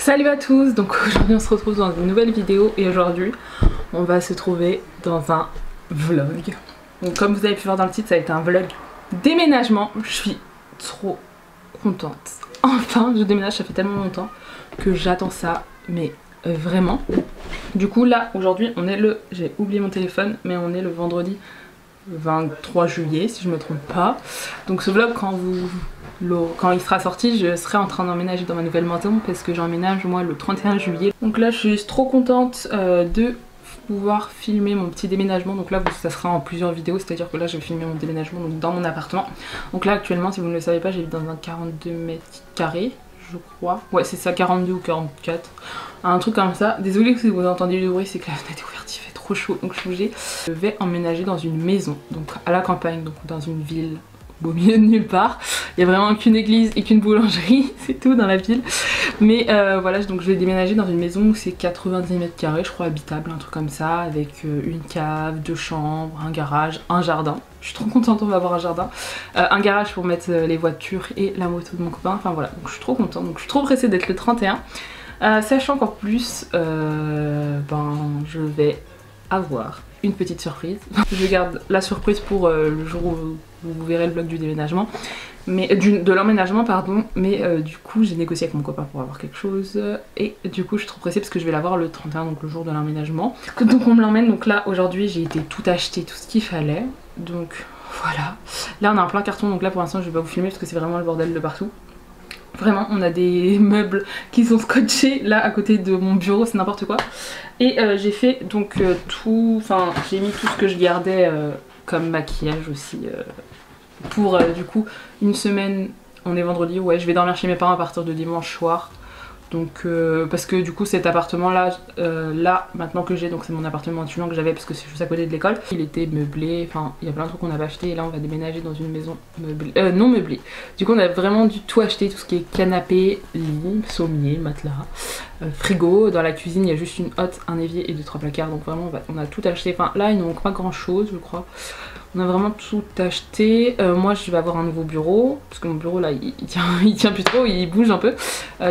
Salut à tous, donc aujourd'hui on se retrouve dans une nouvelle vidéo et aujourd'hui on va se trouver dans un vlog. Donc comme vous avez pu voir dans le titre, ça a été un vlog déménagement. Je suis trop contente. Enfin je déménage, ça fait tellement longtemps que j'attends ça, mais vraiment. Du coup là aujourd'hui on est le, j'ai oublié mon téléphone, mais on est le vendredi 23 juillet si je me trompe pas. Donc ce vlog quand il sera sorti, je serai en train d'emménager dans ma nouvelle maison parce que j'emménage moi le 31 juillet. Donc là je suis trop contente de pouvoir filmer mon petit déménagement. Donc là ça sera en plusieurs vidéos, c'est à dire que là je vais filmer mon déménagement donc dans mon appartement. Donc là actuellement, si vous ne le savez pas, j'habite dans un 42 mètres carrés je crois. Ouais c'est ça, 42 ou 44, un truc comme ça. Désolée si vous entendez du bruit, c'est que la fenêtre est ouverte, il fait trop chaud donc je suis obligée. Je vais emménager dans une maison, donc à la campagne, donc dans une ville au milieu de nulle part. Il y a vraiment qu'une église et qu'une boulangerie, c'est tout dans la ville. Mais voilà, donc je vais déménager dans une maison où c'est 90 mètres carrés, je crois, habitable, un truc comme ça, avec une cave, 2 chambres, un garage, un jardin. Je suis trop contente, on va avoir un jardin. Un garage pour mettre les voitures et la moto de mon copain. Enfin voilà, donc je suis trop contente. Donc je suis trop pressée d'être le 31. Sachant qu'en plus, je vais avoir une petite surprise. Je garde la surprise pour le jour où vous verrez le vlog du déménagement, mais de l'emménagement pardon, mais du coup j'ai négocié avec mon copain pour avoir quelque chose et du coup je suis trop pressée parce que je vais l'avoir le 31, donc le jour de l'emménagement. Donc on me l'emmène, donc là aujourd'hui j'ai été tout acheter, tout ce qu'il fallait, donc voilà. Là on a un plein carton, donc là pour l'instant je vais pas vous filmer parce que c'est vraiment le bordel de partout. Vraiment, on a des meubles qui sont scotchés là à côté de mon bureau, c'est n'importe quoi. Et j'ai fait donc tout, enfin j'ai mis tout ce que je gardais comme maquillage aussi pour du coup une semaine. On est vendredi, ouais, je vais dormir chez mes parents à partir de dimanche soir. Donc parce que du coup cet appartement là, maintenant que j'ai, donc c'est mon appartement étudiant que j'avais parce que c'est juste à côté de l'école, il était meublé, enfin il y a plein de trucs qu'on avait acheté et là on va déménager dans une maison meublée, non meublée. Du coup on a vraiment dû tout acheter, tout ce qui est canapé, lit, sommier, matelas, frigo. Dans la cuisine il y a juste une hotte, un évier et 2-3 placards, donc vraiment on a tout acheté. Enfin là il ne manque pas grand chose je crois. On a vraiment tout acheté. Moi je vais avoir un nouveau bureau parce que mon bureau là il tient plus trop, il bouge un peu.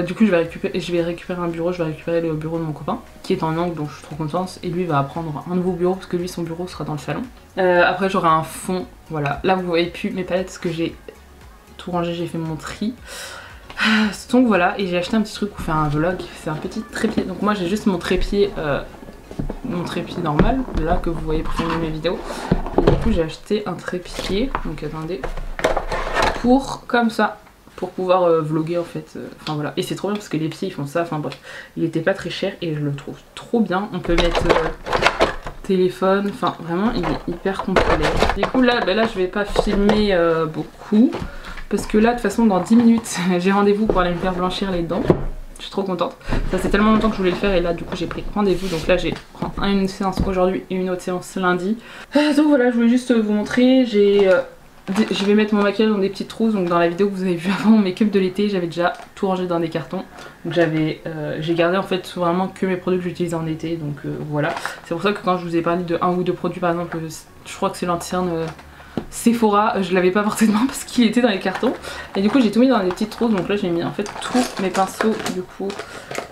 Du coup je vais récupérer un bureau, je vais récupérer le bureau de mon copain qui est en angle, donc je suis trop contente. Et lui va prendre un nouveau bureau parce que lui son bureau sera dans le salon. Après j'aurai un fond, voilà. Là vous voyez plus mes palettes parce que j'ai tout rangé, j'ai fait mon tri. Donc voilà, et j'ai acheté un petit truc pour faire un vlog, c'est un petit trépied. Donc moi j'ai juste mon trépied normal, là que vous voyez pour filmer mes vidéos. Et du coup j'ai acheté un trépied, donc attendez, pour comme ça, pour pouvoir vlogger en fait. Enfin voilà, et c'est trop bien parce que les pieds ils font ça, enfin bref, il était pas très cher et je le trouve trop bien. On peut mettre téléphone, enfin vraiment il est hyper complet. Du coup là, je vais pas filmer beaucoup parce que là de toute façon dans 10 minutes j'ai rendez-vous pour aller me faire blanchir les dents. Je suis trop contente. Ça fait tellement longtemps que je voulais le faire et là du coup j'ai pris rendez-vous. Donc là j'ai une séance aujourd'hui et une autre séance lundi. Donc voilà, je voulais juste vous montrer. Je vais mettre mon maquillage dans des petites trousses. Donc dans la vidéo que vous avez vu avant, mon make-up de l'été, j'avais déjà tout rangé dans des cartons. Donc j'ai gardé en fait vraiment que mes produits que j'utilise en été. Donc voilà. C'est pour ça que quand je vous ai parlé de 1 ou 2 produits par exemple, je crois que c'est l'anti-cerne Sephora, je l'avais pas porté de main parce qu'il était dans les cartons. Et du coup j'ai tout mis dans des petites trousses. Donc là j'ai mis en fait tous mes pinceaux du coup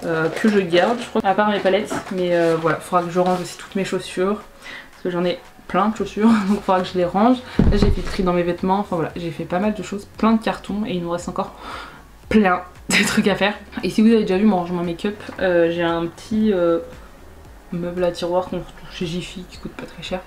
que je garde, je crois, à part mes palettes. Mais voilà, il faudra que je range aussi toutes mes chaussures parce que j'en ai plein de chaussures, donc il faudra que je les range. Là j'ai fait le tri dans mes vêtements, enfin voilà, j'ai fait pas mal de choses, plein de cartons et il nous reste encore plein de trucs à faire. Et si vous avez déjà vu mon rangement make-up, j'ai un petit meuble à tiroir qu'on retrouve chez Jiffy qui coûte pas très cher.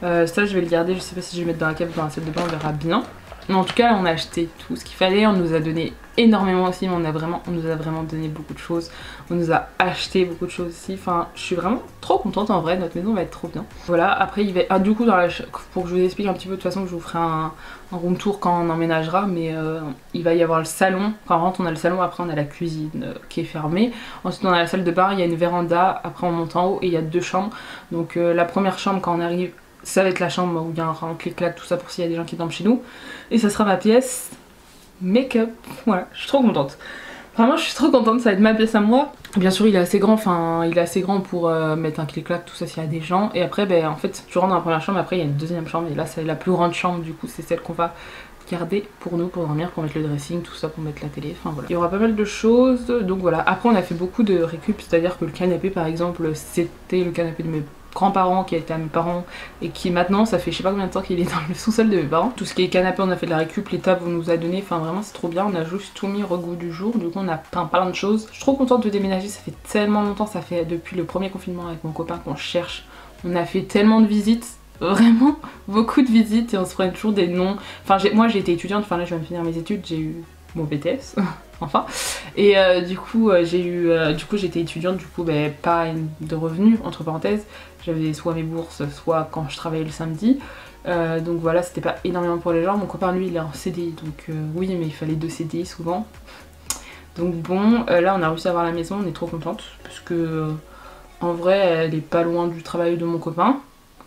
Ça je vais le garder, je sais pas si je vais le mettre dans la cave ou dans la salle de bain, on verra bien. Mais en tout cas là, on a acheté tout ce qu'il fallait, on nous a donné énormément aussi, mais on nous a vraiment donné beaucoup de choses. On nous a acheté beaucoup de choses aussi, enfin je suis vraiment trop contente en vrai, notre maison va être trop bien. Voilà, après il va... du coup pour que je vous explique un petit peu, de toute façon je vous ferai un room tour quand on emménagera, mais il va y avoir le salon. Quand on rentre on a le salon, après on a la cuisine qui est fermée. Ensuite on a la salle de bain, il y a une véranda, après on monte en haut et il y a 2 chambres. Donc la première chambre quand on arrive, ça va être la chambre où il y a un clic-clac, tout ça pour s'il y a des gens qui dorment chez nous. Et ça sera ma pièce make-up. Voilà, je suis trop contente. Vraiment, je suis trop contente, ça va être ma pièce à moi. Bien sûr, il est assez grand, enfin, il est assez grand pour mettre un clic-clac, tout ça s'il y a des gens. Et après, en fait, tu rentres dans la première chambre, après il y a une deuxième chambre. Et là, c'est la plus grande chambre, du coup, c'est celle qu'on va garder pour nous, pour dormir, pour mettre le dressing, tout ça, pour mettre la télé, enfin voilà. Il y aura pas mal de choses, donc voilà. Après on a fait beaucoup de récup, c'est-à-dire que le canapé par exemple, c'était le canapé de mes grands-parents qui a été à mes parents et qui maintenant ça fait je sais pas combien de temps qu'il est dans le sous-sol de mes parents. Tout ce qui est canapé on a fait de la récup, les tables on nous a donné, enfin vraiment c'est trop bien, on a juste tout mis au goût du jour, du coup on a peint plein de choses. Je suis trop contente de déménager, ça fait tellement longtemps, ça fait depuis le premier confinement avec mon copain qu'on cherche, on a fait tellement de visites, vraiment beaucoup de visites et on se prenait toujours des noms. Enfin moi j'ai été étudiante, enfin là je viens de finir mes études, j'ai eu mon BTS enfin et du coup j'étais étudiante, du coup pas de revenus entre parenthèses, j'avais soit mes bourses soit quand je travaillais le samedi, donc voilà c'était pas énormément pour les gens. Mon copain lui il est en CDI donc oui mais il fallait 2 CDI souvent, donc bon là on a réussi à avoir la maison, on est trop contente parce que en vrai elle est pas loin du travail de mon copain,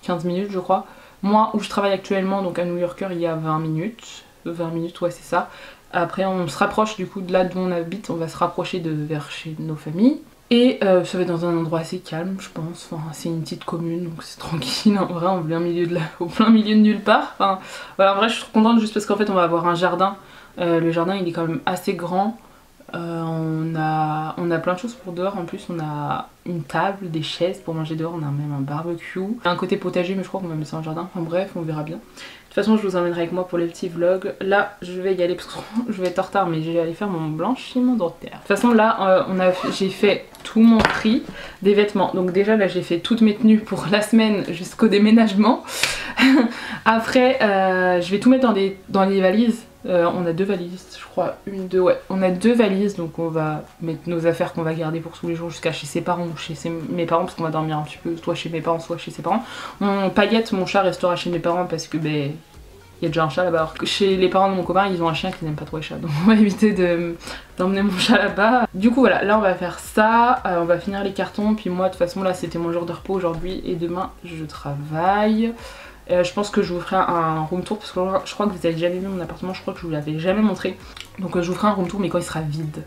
15 minutes je crois. Moi où je travaille actuellement donc à New Yorker il y a 20 minutes ouais c'est ça. Après on se rapproche du coup de là d'où on habite, on va se rapprocher de vers chez nos familles. Et ça va être dans un endroit assez calme je pense, enfin, c'est une petite commune donc c'est tranquille en vrai, au plein milieu de nulle part. Enfin, voilà, en vrai je suis trop contente juste parce qu'en fait on va avoir un jardin, le jardin il est quand même assez grand. On a plein de choses pour dehors, en plus on a une table, des chaises pour manger dehors, on a même un barbecue. Il y a un côté potager mais je crois qu'on va mettre ça en jardin, enfin bref on verra bien. De toute façon je vous emmènerai avec moi pour les petits vlogs. Là je vais y aller parce que je vais être en retard mais je vais aller faire mon blanchiment dentaire. De toute façon là j'ai fait tout mon tri des vêtements. Donc déjà là j'ai fait toutes mes tenues pour la semaine jusqu'au déménagement. Après je vais tout mettre dans les valises. On a 2 valises, je crois, ouais, on a 2 valises, donc on va mettre nos affaires qu'on va garder pour tous les jours jusqu'à chez ses parents ou chez mes parents parce qu'on va dormir un petit peu soit chez mes parents soit chez ses parents. Paillette, mon chat restera chez mes parents parce que il y a déjà un chat là-bas, alors que chez les parents de mon copain ils ont un chien qui n'aime pas trop les chats, donc on va éviter d'emmener mon chat là-bas. Du coup voilà, là on va faire ça, on va finir les cartons, puis moi de toute façon là c'était mon jour de repos aujourd'hui et demain je travaille. Je pense que je vous ferai un room tour parce que je crois que vous avez jamais vu mon appartement, je crois que je vous l'avais jamais montré. Donc je vous ferai un room tour mais quand il sera vide,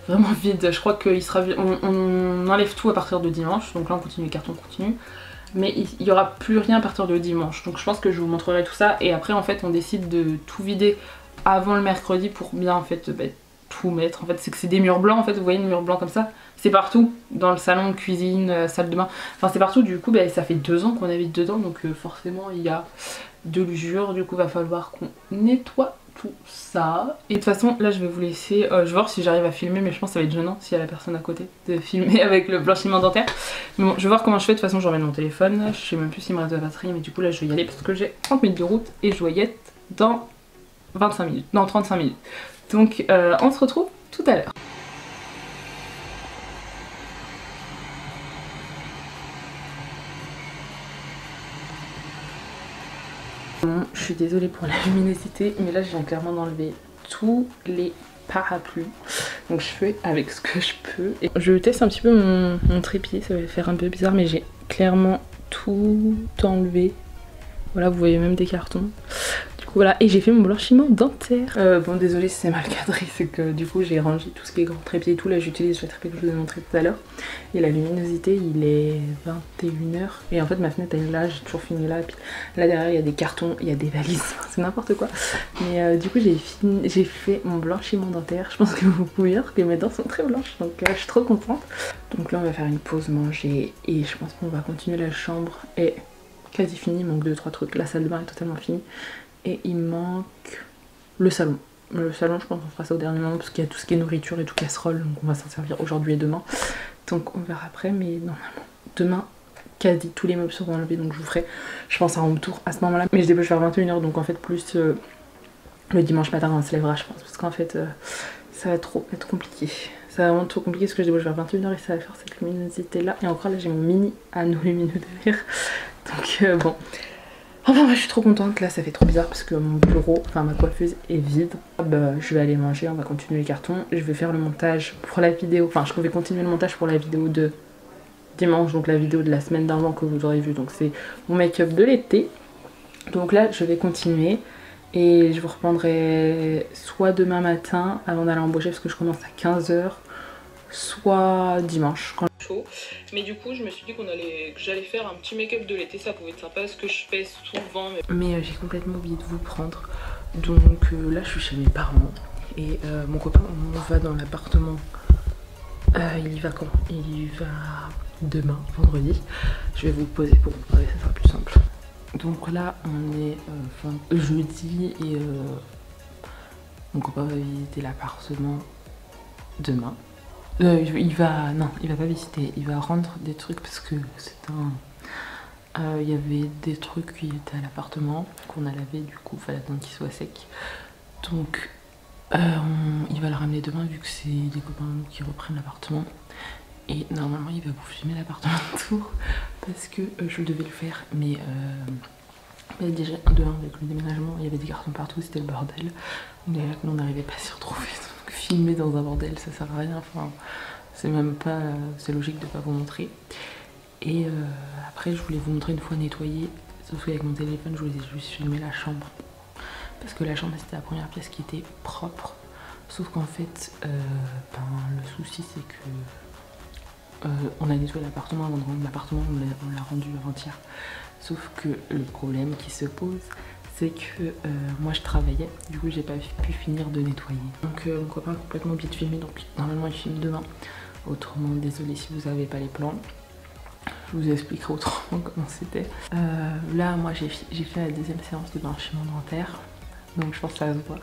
vraiment vide. Je crois qu'il sera vide, on enlève tout à partir de dimanche, donc là on continue les cartons, on continue. Mais il n'y aura plus rien à partir de dimanche, donc je pense que je vous montrerai tout ça. Et après en fait on décide de tout vider avant le mercredi pour bien en fait tout mettre. En fait c'est que c'est des murs blancs, en fait vous voyez les murs blancs comme ça, c'est partout, dans le salon, cuisine, salle de bain, enfin c'est partout. Du coup ça fait 2 ans qu'on habite dedans, donc forcément il y a de l'usure, du coup va falloir qu'on nettoie tout ça. Et de toute façon là je vais vous laisser, je vais voir si j'arrive à filmer, mais je pense que ça va être gênant s'il y a la personne à côté de filmer avec le blanchiment dentaire. Mais bon je vais voir comment je fais, de toute façon j'emmène mon téléphone, je sais même plus s'il me reste de la batterie, mais du coup là je vais y aller parce que j'ai 30 minutes de route et je dois y être dans 25 minutes, non 35 minutes. Donc on se retrouve tout à l'heure. Bon, je suis désolée pour la luminosité, mais là je viens clairement d'enlever tous les parapluies. Donc je fais avec ce que je peux. Et je teste un petit peu mon trépied, ça va faire un peu bizarre, mais j'ai clairement tout enlevé. Voilà, vous voyez même des cartons. Du coup voilà, et j'ai fait mon blanchiment dentaire. Bon désolée si c'est mal cadré, c'est que du coup j'ai rangé tout ce qui est grand trépied et tout. Là j'utilise le trépied que je vous ai montré tout à l'heure. Et la luminosité il est 21 h. Et en fait ma fenêtre elle est là, j'ai toujours fini là. Et puis là derrière il y a des cartons, il y a des valises, c'est n'importe quoi. Mais du coup j'ai fait mon blanchiment dentaire. Je pense que vous pouvez voir que mes dents sont très blanches, donc je suis trop contente. Donc là on va faire une pause manger et je pense qu'on va continuer. La chambre est quasi finie, il manque 2-3 trucs. La salle de bain est totalement finie. Et il manque le salon. Le salon je pense qu'on fera ça au dernier moment parce qu'il y a tout ce qui est nourriture et tout casserole, donc on va s'en servir aujourd'hui et demain. Donc on verra après, mais normalement demain quasi tous les meubles seront enlevés, donc je vous ferai je pense un room tour à ce moment là. Mais je débauche vers 21 h, donc en fait plus le dimanche matin on se lèvera je pense, parce qu'en fait ça va être compliqué. Ça va vraiment trop compliqué parce que je débauche vers 21 h et ça va faire cette luminosité là. Et encore là j'ai mon mini anneau lumineux derrière. Donc bon. Enfin moi je suis trop contente, là ça fait trop bizarre parce que mon bureau, enfin ma coiffeuse est vide. Je vais aller manger, on va continuer les cartons. Je vais faire le montage pour la vidéo, enfin je vais continuer le montage pour la vidéo de dimanche, donc la vidéo de la semaine d'avant que vous aurez vu. Donc c'est mon make-up de l'été. Donc là je vais continuer et je vous reprendrai soit demain matin avant d'aller embaucher parce que je commence à 15 h, soit dimanche quand chaud. Mais du coup je me suis dit que j'allais faire un petit make-up de l'été, ça pouvait être sympa, ce que je fais souvent. Mais j'ai complètement oublié de vous prendre Donc là je suis chez mes parents et mon copain on va dans l'appartement. Il y va quand? Il y va demain, vendredi. Je vais vous poser pour vous parler, ça sera plus simple. Donc là on est jeudi et mon copain va visiter l'appartement demain. Il va pas visiter, il va rendre des trucs parce que c'est un... il y avait des trucs qui étaient à l'appartement qu'on a lavé, du coup il fallait attendre qu'ils soient secs. Donc il va le ramener demain vu que c'est des copains qui reprennent l'appartement. Et normalement il va vous filmer l'appartement de tour parce que je devais le faire mais déjà de 1 avec le déménagement il y avait des cartons partout, c'était le bordel. Mais là on n'arrivait pas à s'y retrouver, donc filmer dans un bordel ça sert à rien, enfin c'est même pas, c'est logique de pas vous montrer. Et après je voulais vous montrer une fois nettoyée, sauf qu'avec mon téléphone je voulais juste filmer la chambre. Parce que la chambre c'était la première pièce qui était propre. Sauf qu'en fait, le souci c'est que on a nettoyé l'appartement avant de rendre l'appartement, on l'a rendu avant-hier. Sauf que le problème qui se pose, c'est que moi je travaillais, du coup j'ai pas pu finir de nettoyer. Donc mon copain a complètement oublié de filmer, donc normalement il filme demain. Autrement, désolé si vous avez pas les plans. Je vous expliquerai autrement comment c'était. Là, moi j'ai fait la deuxième séance de blanchiment dentaire. Donc je pense que ça se voit.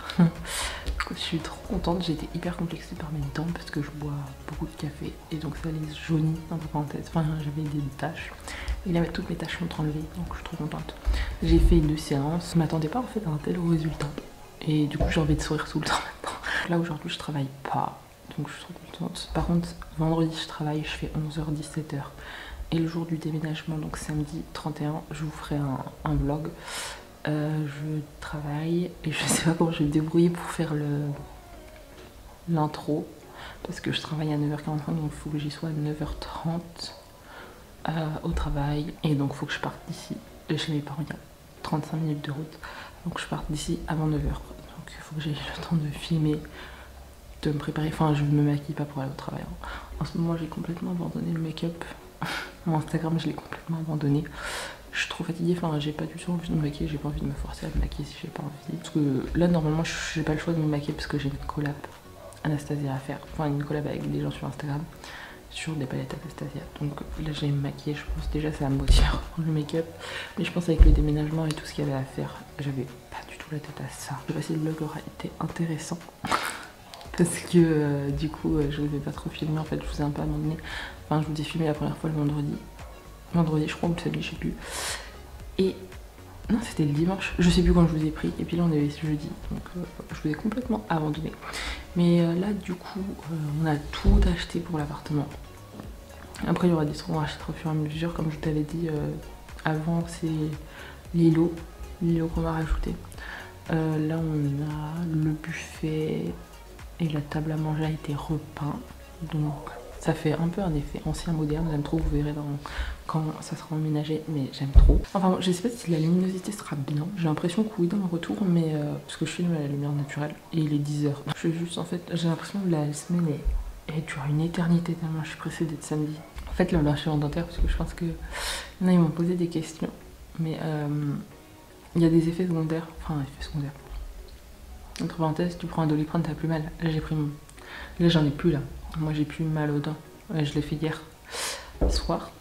Je suis trop contente, j'ai été hyper complexée par mes dents parce que je bois beaucoup de café et donc ça les jaunit entre parenthèses. Enfin j'avais des taches et là toutes mes taches sont enlevées donc je suis trop contente. J'ai fait 2 séances, je m'attendais pas en fait à un tel résultat et du coup j'ai envie de sourire tout le temps maintenant. Là aujourd'hui je travaille pas donc je suis trop contente. Par contre vendredi je travaille, je fais 11h-17h et le jour du déménagement donc samedi 31 je vous ferai un vlog. Je travaille et je sais pas comment je vais me débrouiller pour faire l'intro parce que je travaille à 9h45 donc il faut que j'y sois à 9h30 au travail et donc il faut que je parte d'ici. Chez mes parents il y a 35 minutes de route donc je parte d'ici avant 9h donc il faut que j'aie le temps de filmer, de me préparer, enfin je me maquille pas pour aller au travail. En ce moment j'ai complètement abandonné le make-up. Mon Instagram je l'ai complètement abandonné. Je suis trop fatiguée, enfin j'ai pas du tout envie de me maquiller, j'ai pas envie de me forcer à me maquiller si j'ai pas envie. Parce que là normalement j'ai pas le choix de me maquiller parce que j'ai une collab Anastasia à faire. Enfin une collab avec des gens sur Instagram sur des palettes Anastasia. Donc là j'ai me maquiller, je pense déjà ça va me motiver le make-up. Mais je pense avec le déménagement et tout ce qu'il y avait à faire, j'avais pas du tout la tête à ça. Je sais pas si le vlog aura été intéressant. Parce que du coup je vous ai pas trop filmé en fait, je vous ai un peu abandonné. Enfin je vous ai filmé la première fois le vendredi je crois ou le samedi je sais plus. Et non c'était le dimanche, je sais plus quand je vous ai pris. Et puis là on est jeudi donc je vous ai complètement abandonné. Mais là du coup on a tout acheté pour l'appartement. Après il y aura des trucs qu'on rachètera au fur et à mesure. Comme je t'avais dit avant c'est les lots qu'on va rajouter. Là on a le buffet et la table à manger a été repeint. Donc ça fait un peu un effet ancien moderne, j'aime trop, vous verrez quand ça sera emménagé, mais j'aime trop. Enfin je sais pas si la luminosité sera bien, j'ai l'impression que oui dans le retour, mais parce que je filme à la lumière naturelle et il est 10h. Je suis juste en fait, j'ai l'impression que la semaine elle dure une éternité tellement je suis pressée d'être samedi. En fait le blanchiment dentaire parce que je pense que là ils m'ont posé des questions, mais il y a des effets secondaires, enfin effets secondaires. Entre parenthèses, tu prends un Doliprane t'as plus mal. Là j'ai pris mon... Là j'en ai plus là. Moi j'ai plus mal aux dents. Je l'ai fait hier soir.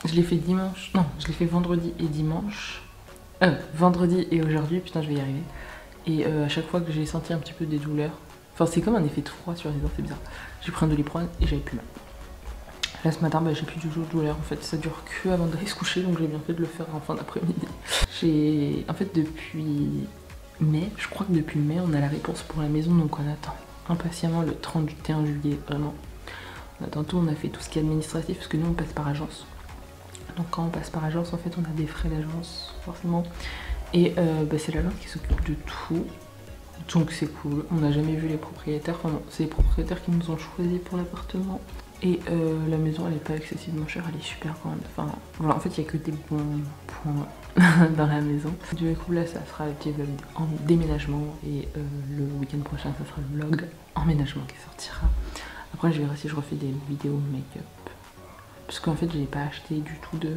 Je l'ai fait dimanche. Non, je l'ai fait vendredi et dimanche. Vendredi et aujourd'hui, putain je vais y arriver. Et à chaque fois que j'ai senti un petit peu des douleurs. Enfin c'est comme un effet de froid sur les dents, c'est bizarre. J'ai pris un Doliprane et j'avais plus mal. Là ce matin j'ai plus du tout de douleur en fait. Ça dure que avant d'aller se coucher donc j'ai bien fait de le faire en fin d'après-midi. J'ai... En fait depuis mai, je crois que depuis mai on a la réponse pour la maison donc on attend impatiemment le 31 juillet, vraiment. On attend tout, on a fait tout ce qui est administratif parce que nous on passe par agence. Donc quand on passe par agence en fait on a des frais d'agence forcément. Et c'est l'agence qui s'occupe de tout. Donc c'est cool, on n'a jamais vu les propriétaires, enfin non, c'est les propriétaires qui nous ont choisi pour l'appartement. Et la maison elle est pas excessivement chère, elle est super grande. Enfin voilà, en fait il n'y a que des bons points dans la maison. Du coup là ça sera le petit vlog en déménagement et le week-end prochain ça sera le vlog emménagement qui sortira. Après je verrai si je refais des vidéos make-up. Parce qu'en fait j'ai pas acheté du tout de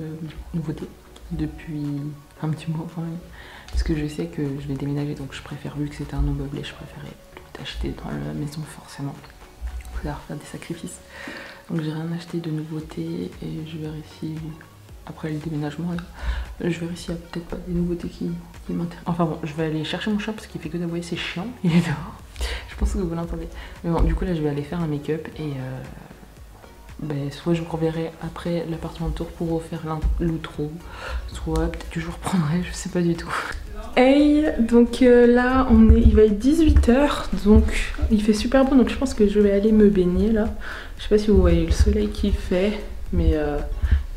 nouveautés. depuis un petit mois enfin, parce que je sais que je vais déménager, donc je préfère, vu que c'était un non meublé, je préférais tout acheter dans la maison forcément. Il faut faire des sacrifices. Donc j'ai rien acheté de nouveautés et je verrai si après le déménagement là, je verrai s'il y a peut-être pas des nouveautés qui m'intéressent. Enfin bon, je vais aller chercher mon chat parce qu'il fait que d'aboyer, c'est chiant, il est dehors. Je pense que vous l'entendez. Mais bon, du coup là je vais aller faire un make-up et ben, soit je vous reverrai après l'appartement de tour pour refaire l'outro, soit peut-être que je vous reprendrai, je sais pas du tout. Hey, donc là il va être 18 h, donc il fait super bon, donc je pense que je vais aller me baigner là. Je sais pas si vous voyez le soleil qui fait, mais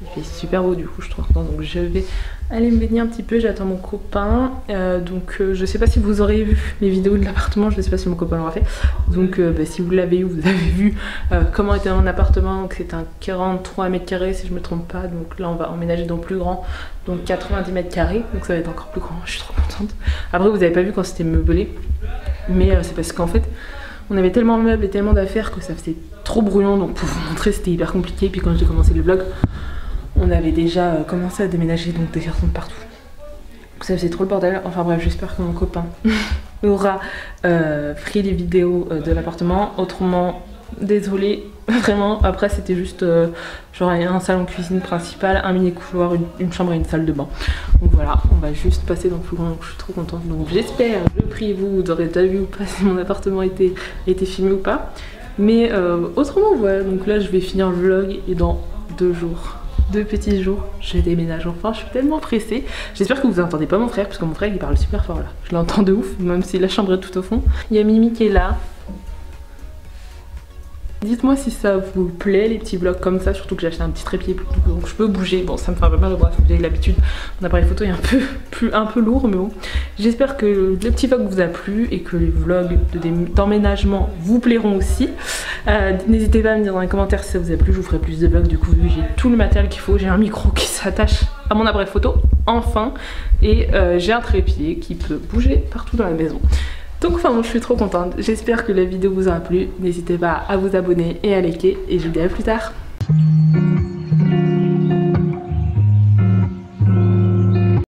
il fait super beau du coup, je trouve. Donc je vais aller me baigner un petit peu, j'attends mon copain. Je sais pas si vous aurez vu les vidéos de l'appartement, je sais pas si mon copain l'aura fait. Donc bah, si vous l'avez eu, vous avez vu comment était mon appartement. Donc c'est un 43 mètres carrés si je me trompe pas. Donc là on va emménager dans le plus grand, donc 90 mètres carrés. Donc ça va être encore plus grand, je suis trop contente. Après vous avez pas vu quand c'était meublé, mais c'est parce qu'en fait on avait tellement de meubles et tellement d'affaires que ça faisait trop brouillon. Donc pour vous montrer c'était hyper compliqué. Puis quand j'ai commencé le vlog, on avait déjà commencé à déménager, donc des cartons de partout. Donc ça faisait trop le bordel. Enfin bref, j'espère que mon copain aura pris les vidéos de l'appartement. Autrement, désolée, vraiment. Après c'était juste genre un salon cuisine principal, un mini couloir, une chambre et une salle de bain. Donc voilà, on va juste passer dans le plus grand, donc je suis trop contente. Donc j'espère, je prie, vous aurez déjà vu ou pas si mon appartement a été filmé ou pas. Mais autrement voilà, donc là je vais finir le vlog et dans 2 jours. 2 petits jours, je déménage enfin, je suis tellement pressée. J'espère que vous n'entendez pas mon frère, parce que mon frère il parle super fort là. Je l'entends de ouf, même si la chambre est tout au fond. Il y a Mimi qui est là. Dites-moi si ça vous plaît les petits vlogs comme ça, surtout que j'ai acheté un petit trépied donc je peux bouger. Bon, ça me fait un peu mal au bras, vous avez l'habitude. Mon appareil photo est un peu lourd, mais bon. J'espère que le petit vlog vous a plu et que les vlogs d'emménagement vous plairont aussi. N'hésitez pas à me dire dans les commentaires si ça vous a plu, je vous ferai plus de vlogs. Du coup, vu j'ai tout le matériel qu'il faut, j'ai un micro qui s'attache à mon appareil photo, enfin, et j'ai un trépied qui peut bouger partout dans la maison. Donc enfin bon, je suis trop contente, j'espère que la vidéo vous aura plu, n'hésitez pas à vous abonner et à liker et je vous dis à plus tard.